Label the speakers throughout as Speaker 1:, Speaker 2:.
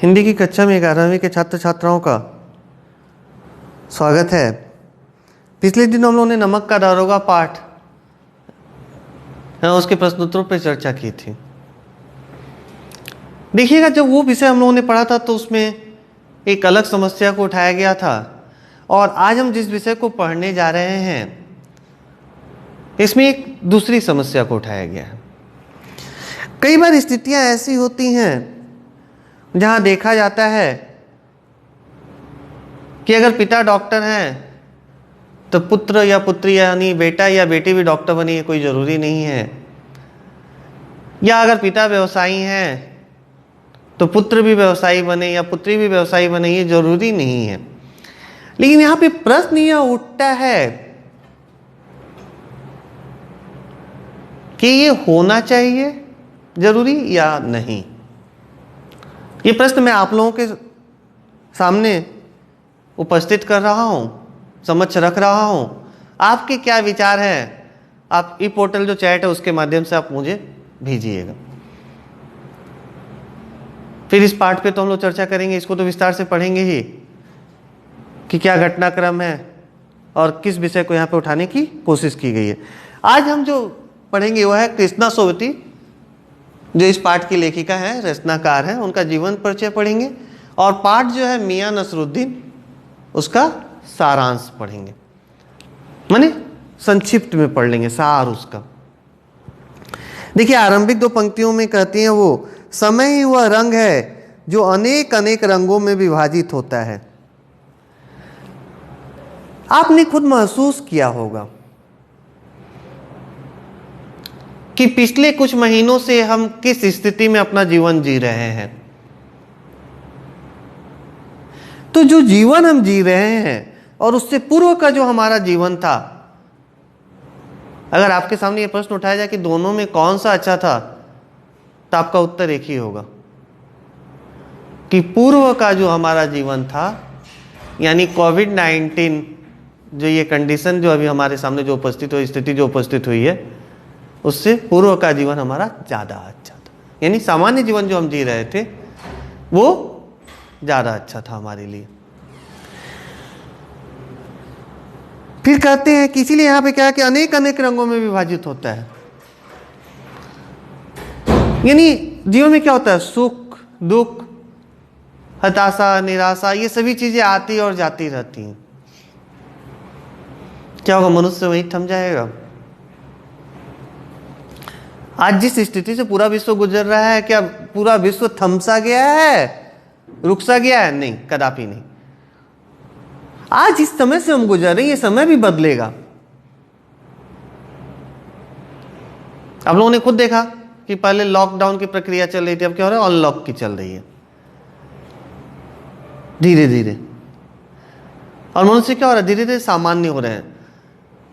Speaker 1: हिंदी की कक्षा में 11वीं के छात्र छात्राओं का स्वागत है। पिछले दिन हम लोगों ने नमक का दारोगा पाठ उसके प्रश्नोत्तरों पर चर्चा की थी। देखिएगा, जब वो विषय हम लोगों ने पढ़ा था तो उसमें एक अलग समस्या को उठाया गया था, और आज हम जिस विषय को पढ़ने जा रहे हैं इसमें एक दूसरी समस्या को उठाया गया है। कई बार स्थितियां ऐसी होती हैं जहां देखा जाता है कि अगर पिता डॉक्टर हैं तो पुत्र या पुत्री यानी बेटा या बेटी भी डॉक्टर बनी है, कोई ज़रूरी नहीं है। या अगर पिता व्यवसायी हैं तो पुत्र भी व्यवसायी बने या पुत्री भी व्यवसायी बने, ये जरूरी नहीं है। लेकिन यहाँ पे प्रश्न यह उठता है कि ये होना चाहिए जरूरी या नहीं। ये प्रश्न मैं आप लोगों के सामने उपस्थित कर रहा हूं, समक्ष रख रहा हूं। आपके क्या विचार हैं, आप ई पोर्टल जो चैट है उसके माध्यम से आप मुझे भेजिएगा। फिर इस पाठ पे तो हम लोग चर्चा करेंगे, इसको तो विस्तार से पढ़ेंगे ही कि क्या घटनाक्रम है और किस विषय को यहाँ पे उठाने की कोशिश की गई है। आज हम जो पढ़ेंगे वह है कृष्णा सोबती, जो इस पाठ की लेखिका है, रचनाकार है, उनका जीवन परिचय पढ़ेंगे। और पाठ जो है मियां नसरुद्दीन, उसका सारांश पढ़ेंगे, माने संक्षिप्त में पढ़ लेंगे सार उसका। देखिए, आरंभिक दो पंक्तियों में कहती हैं वो, समय ही वह रंग है जो अनेक अनेक रंगों में विभाजित होता है। आपने खुद महसूस किया होगा कि पिछले कुछ महीनों से हम किस स्थिति में अपना जीवन जी रहे हैं। तो जो जीवन हम जी रहे हैं और उससे पूर्व का जो हमारा जीवन था, अगर आपके सामने ये प्रश्न उठाया जाए कि दोनों में कौन सा अच्छा था, तो आपका उत्तर एक ही होगा कि पूर्व का जो हमारा जीवन था, यानी कोविड-19 जो ये कंडीशन जो अभी हमारे सामने जो उपस्थित हुई, स्थिति जो उपस्थित हुई है, उससे पूर्व का जीवन हमारा ज़्यादा अच्छा था। यानी सामान्य जीवन जो हम जी रहे थे वो ज़्यादा अच्छा था हमारे लिए। फिर कहते हैं कि इसीलिए यहाँ पे क्या है कि अनेक अनेक रंगों में विभाजित होता है। यानी जीवन में क्या होता है, सुख दुख, हताशा, निराशा, ये सभी चीज़ें आती और जाती रहती हैं। क्या होगा, मनुष्य वहीं थम जाएगा। आज जिस स्थिति से पूरा विश्व गुजर रहा है, क्या पूरा विश्व थमसा गया है, रुक सा गया है? नहीं, कदापि नहीं। आज इस समय से हम गुजर रहे हैं, ये समय भी बदलेगा। आप लोगों ने खुद देखा कि पहले लॉकडाउन की प्रक्रिया चल रही थी, अब क्या हो रहा है, अनलॉक की चल रही है धीरे धीरे। और मनुष्य क्या हो रहा है, धीरे धीरे सामान्य हो रहे हैं।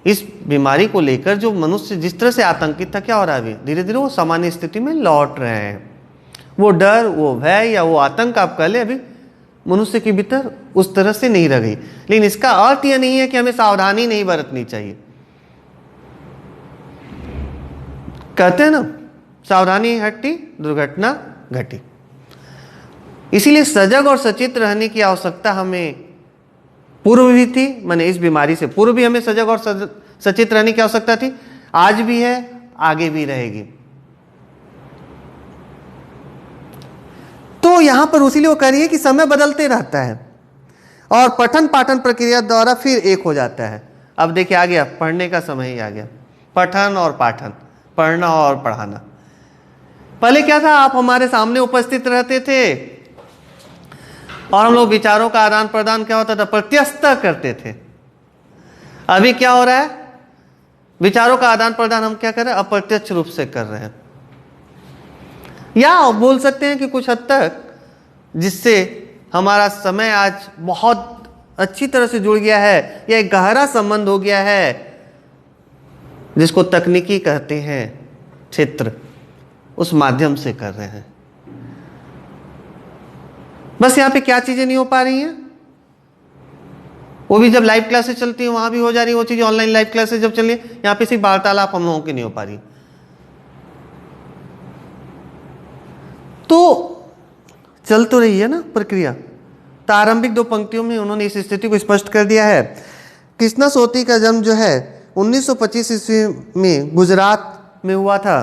Speaker 1: इस बीमारी को लेकर जो मनुष्य जिस तरह से आतंकित था, क्या हो रहा है, अभी धीरे धीरे वो सामान्य स्थिति में लौट रहे हैं। वो डर, वो भय या वो आतंक आप कह ले, अभी मनुष्य के भीतर उस तरह से नहीं रह गई। लेकिन इसका अर्थ यह नहीं है कि हमें सावधानी नहीं बरतनी चाहिए। कहते हैं ना, सावधानी हटी दुर्घटना घटी। इसीलिए सजग और सचेत रहने की आवश्यकता हमें पूर्व भी थी, माने इस बीमारी से पूर्व भी हमें सजग और सचेत रहने की आवश्यकता थी, आज भी है, आगे भी रहेगी। तो यहां पर उसीलिए वो कह रही है कि समय बदलते रहता है और पठन पाठन प्रक्रिया द्वारा फिर एक हो जाता है। अब देखिए आ गया, पढ़ने का समय ही आ गया, पठन और पाठन, पढ़ना और पढ़ाना। पहले क्या था, आप हमारे सामने उपस्थित रहते थे और हम लोग विचारों का आदान प्रदान क्या होता था, प्रत्यक्ष करते थे। अभी क्या हो रहा है, विचारों का आदान प्रदान हम क्या कर रहे हैं, अप्रत्यक्ष रूप से कर रहे हैं। या बोल सकते हैं कि कुछ हद तक जिससे हमारा समय आज बहुत अच्छी तरह से जुड़ गया है, या एक गहरा संबंध हो गया है, जिसको तकनीकी कहते हैं क्षेत्र, उस माध्यम से कर रहे हैं। बस यहाँ पे क्या चीजें नहीं हो पा रही हैं, वो भी जब लाइव क्लासेस चलती है वहां भी हो जा रही है वो चीजें। ऑनलाइन लाइव क्लासेस जब चल रही है, यहाँ पे सिर्फ वार्तालाप हम लोगों की नहीं हो पा रही। तो चल तो रही है ना प्रक्रिया। तो आरंभिक 2 पंक्तियों में उन्होंने इस स्थिति को स्पष्ट कर दिया है। कृष्णा सोती का जन्म जो है 1925 ईस्वी में गुजरात में हुआ था।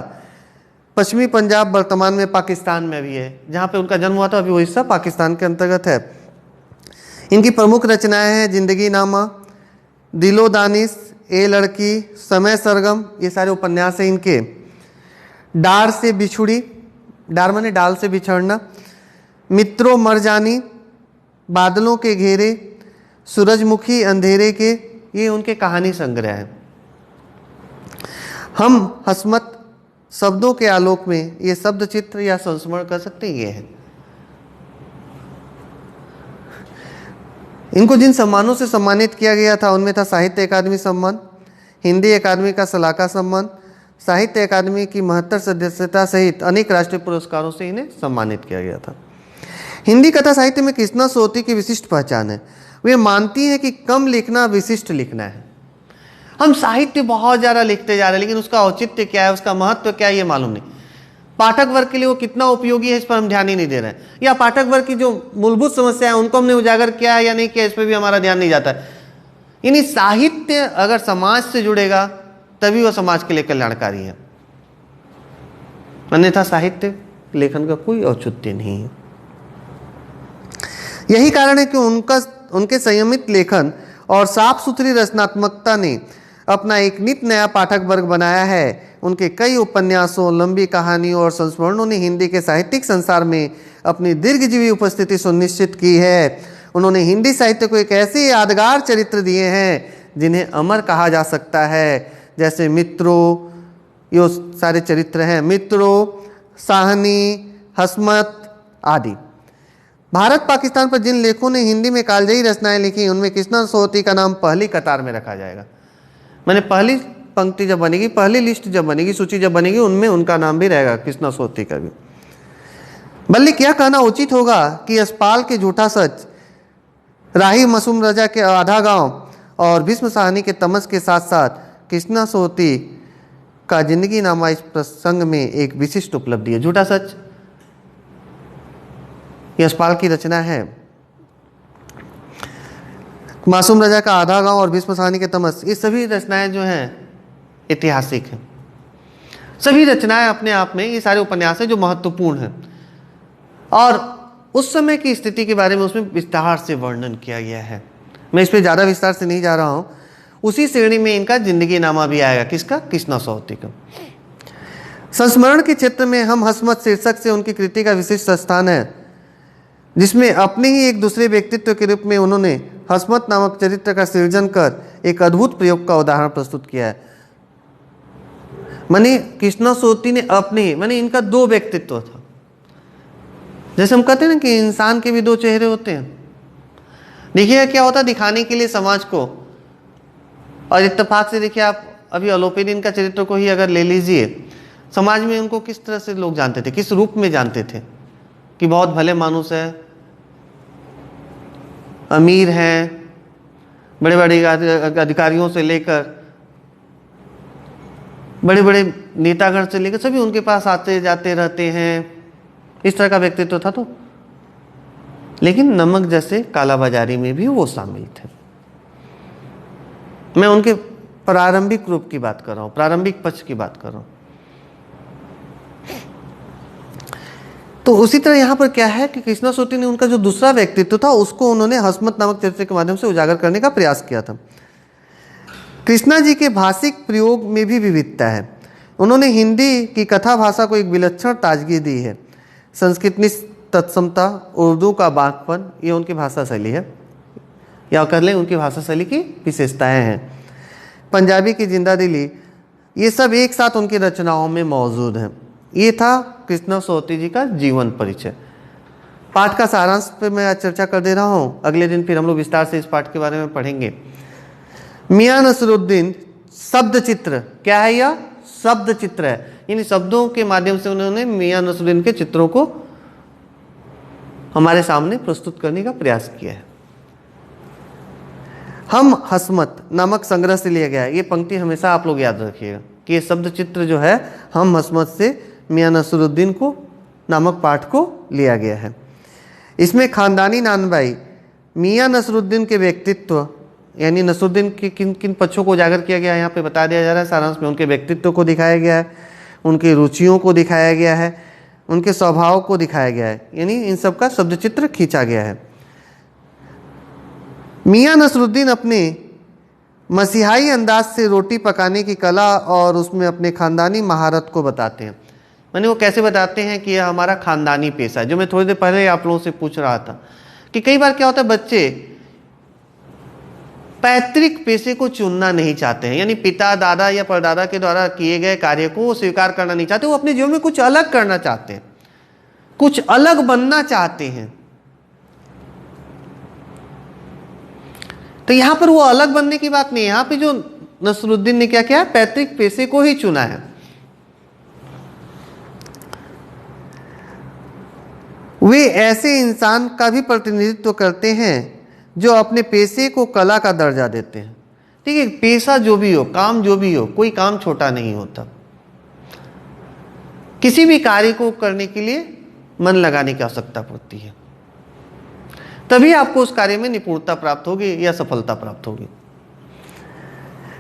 Speaker 1: पश्चिमी पंजाब वर्तमान में पाकिस्तान में भी है। जहाँ पे उनका जन्म हुआ था अभी वो हिस्सा पाकिस्तान के अंतर्गत है। इनकी प्रमुख रचनाएं हैं जिंदगी नामा, दिलो दानिश, ए लड़की, समय सरगम, ये सारे उपन्यास हैं इनके। डार से बिछुड़ी, डार माने डाल से बिछड़ना, मित्रों मर जानी, बादलों के घेरे, सूरजमुखी अंधेरे के, ये उनके कहानी संग्रह है। हम हसमत शब्दों के आलोक में ये शब्द चित्र या संस्मरण कर सकते हैं, ये है। इनको जिन सम्मानों से सम्मानित किया गया था उनमें था साहित्य अकादमी सम्मान, हिंदी अकादमी का सलाका सम्मान, साहित्य अकादमी की 72 सदस्यता सहित अनेक राष्ट्रीय पुरस्कारों से इन्हें सम्मानित किया गया था। हिंदी कथा साहित्य में कृष्णा सोती की विशिष्ट पहचान है। वे मानती हैं कि कम लिखना विशिष्ट लिखना है। हम साहित्य बहुत ज़्यादा लिखते जा रहे हैं, लेकिन उसका औचित्य क्या है, उसका महत्व क्या है, ये मालूम नहीं। पाठक वर्ग के लिए वो कितना उपयोगी है, इस पर हम ध्यान ही नहीं दे रहे हैं। या पाठक वर्ग की जो मूलभूत समस्या है उनको हमने उजागर किया है या नहीं किया, इस पर भी हमारा ध्यान नहीं जाता है। यानी साहित्य अगर समाज से जुड़ेगा तभी वह समाज के लिए कल्याणकारी है, अन्यथा साहित्य लेखन का कोई औचित्य नहीं है। यही कारण है कि उनके संयमित लेखन और साफ सुथरी रचनात्मकता ने अपना एक नित नया पाठक वर्ग बनाया है। उनके कई उपन्यासों, लंबी कहानियों और संस्मरणों ने हिंदी के साहित्यिक संसार में अपनी दीर्घजीवी उपस्थिति सुनिश्चित की है। उन्होंने हिंदी साहित्य को एक ऐसे यादगार चरित्र दिए हैं जिन्हें अमर कहा जा सकता है, जैसे मित्रों, ये सारे चरित्र हैं, मित्रों, साहनी, हसमत आदि। भारत पाकिस्तान पर जिन लेखों ने हिंदी में कालजयी रचनाएं लिखी उनमें कृष्णा सोती का नाम पहली कतार में रखा जाएगा। मैंने पहली पंक्ति जब बनेगी, पहली लिस्ट जब बनेगी, सूची जब बनेगी, उनमें उनका नाम भी रहेगा, कृष्णा सोती का भी। बल्कि क्या कहना उचित होगा कि यशपाल के झूठा सच, राही मासूम रजा के आधा गांव और भीष्म साहनी के तमस के साथ साथ कृष्णा सोती का जिंदगी नामा इस प्रसंग में एक विशिष्ट उपलब्धि है। झूठा सच यशपाल की रचना है। मासूम रजा का आधा गांव और भीष्म साहनी के तमस, ये सभी रचनाएं जो हैं ऐतिहासिक हैं। सभी रचनाएं अपने आप में, ये सारे उपन्यास हैं जो महत्वपूर्ण हैं और उस समय की स्थिति के बारे में उसमें विस्तार से वर्णन किया गया है। मैं इस पर ज़्यादा विस्तार से नहीं जा रहा हूँ। उसी श्रेणी में इनका जिंदगी नामा भी आएगा, किसका? कृष्णा सोती का। संस्मरण के क्षेत्र में हम हसमत शीर्षक से उनकी कृति का विशिष्ट स्थान है, जिसमें अपने ही एक दूसरे व्यक्तित्व के रूप में उन्होंने हसमत नामक चरित्र का सृजन कर एक अद्भुत प्रयोग का उदाहरण प्रस्तुत किया है। माने कृष्णा सोती ने अपने, माने इनका 2 व्यक्तित्व था। जैसे हम कहते हैं ना कि इंसान के भी 2 चेहरे होते हैं। देखिए क्या होता है दिखाने के लिए समाज को, और इत्तेफाक से देखिए आप अभी अलोपीदीन का चरित्र को ही अगर ले लीजिए, समाज में उनको किस तरह से लोग जानते थे, किस रूप में जानते थे कि बहुत भले मानुस है, अमीर हैं, बड़े बड़े अधिकारियों से लेकर बड़े बड़े नेतागण से लेकर सभी उनके पास आते जाते रहते हैं, इस तरह का व्यक्तित्व था। तो लेकिन नमक जैसे कालाबाजारी में भी वो शामिल थे। मैं उनके प्रारंभिक रूप की बात कर रहा हूं, प्रारंभिक पक्ष की बात कर रहा हूं। तो उसी तरह यहाँ पर क्या है कि कृष्णा सोती ने उनका जो दूसरा व्यक्तित्व था उसको उन्होंने हसमत नामक चरित्र के माध्यम से उजागर करने का प्रयास किया था। कृष्णा जी के भाषिक प्रयोग में भी विविधता है। उन्होंने हिंदी की कथा भाषा को एक विलक्षण ताजगी दी है। संस्कृत तत्समता, उर्दू का बांकपन, ये उनकी भाषा शैली है, या कर लें उनकी भाषा शैली की विशेषताएं हैं। पंजाबी की जिंदा दिली, ये सब एक साथ उनकी रचनाओं में मौजूद हैं। ये था कृष्णा सोती जी का जीवन परिचय। पाठ का सारांश पे मैं आज चर्चा कर दे रहा हूँ, अगले दिन फिर हम लोग विस्तार से इस पाठ के बारे में पढ़ेंगे। मियां नसरुद्दीन शब्द चित्र, क्या है यह? शब्द चित्र है, यानी शब्दों के माध्यम से उन्होंने मियां नसरुद्दीन के चित्रों को हमारे सामने प्रस्तुत करने का प्रयास किया है। हम हसमत नामक संग्रह से लिया गया है। ये पंक्ति हमेशा आप लोग याद रखिएगा कि ये शब्द चित्र जो है हम हसमत से मियां नसरुद्दीन को नामक पाठ को लिया गया है। इसमें खानदानी नानबाई मियाँ नसरुद्दीन के व्यक्तित्व, यानी नसरुद्दीन के किन किन पक्षों को उजागर किया गया है यहाँ पे बता दिया जा रहा है सारांश में। उनके व्यक्तित्व को दिखाया गया है, उनकी रुचियों को दिखाया गया है, उनके स्वभाव को दिखाया गया है, यानी इन सब का शब्द चित्र खींचा गया है। मियाँ नसरुद्दीन अपने मसीहाई अंदाज से रोटी पकाने की कला और उसमें अपने खानदानी महारत को बताते हैं। माने वो कैसे बताते हैं कि यह हमारा खानदानी पेशा है, जो मैं थोड़ी देर पहले आप लोगों से पूछ रहा था कि कई बार क्या होता है, बच्चे पैतृक पेशे को चुनना नहीं चाहते हैं, यानी पिता दादा या परदादा के द्वारा किए गए कार्य को वो स्वीकार करना नहीं चाहते, वो अपने जीवन में कुछ अलग करना चाहते हैं, कुछ अलग बनना चाहते हैं। तो यहां पर वो अलग बनने की बात नहीं है, यहां पे जो नसरुद्दीन ने क्या किया, पैतृक पेशे को ही चुना है। वे ऐसे इंसान का भी प्रतिनिधित्व करते हैं जो अपने पेशे को कला का दर्जा देते हैं। ठीक है, पेशा जो भी हो, काम जो भी हो, कोई काम छोटा नहीं होता। किसी भी कार्य को करने के लिए मन लगाने की आवश्यकता पड़ती है, तभी आपको उस कार्य में निपुणता प्राप्त होगी या सफलता प्राप्त होगी।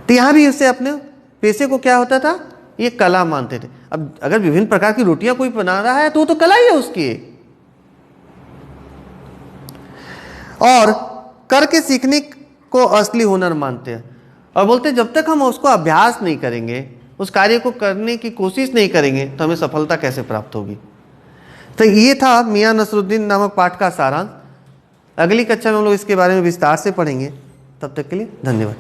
Speaker 1: तो यहां भी उससे अपने पेशे को क्या होता था, ये कला मानते थे। अब अगर विभिन्न प्रकार की रोटियां कोई बना रहा है तो वो तो कला ही है उसकी, और करके सीखने को असली हुनर मानते हैं। और बोलते हैं जब तक हम उसको अभ्यास नहीं करेंगे, उस कार्य को करने की कोशिश नहीं करेंगे, तो हमें सफलता कैसे प्राप्त होगी। तो ये था मियाँ नसरुद्दीन नामक पाठ का सारांश। अगली कक्षा में हम लोग इसके बारे में विस्तार से पढ़ेंगे। तब तक के लिए धन्यवाद।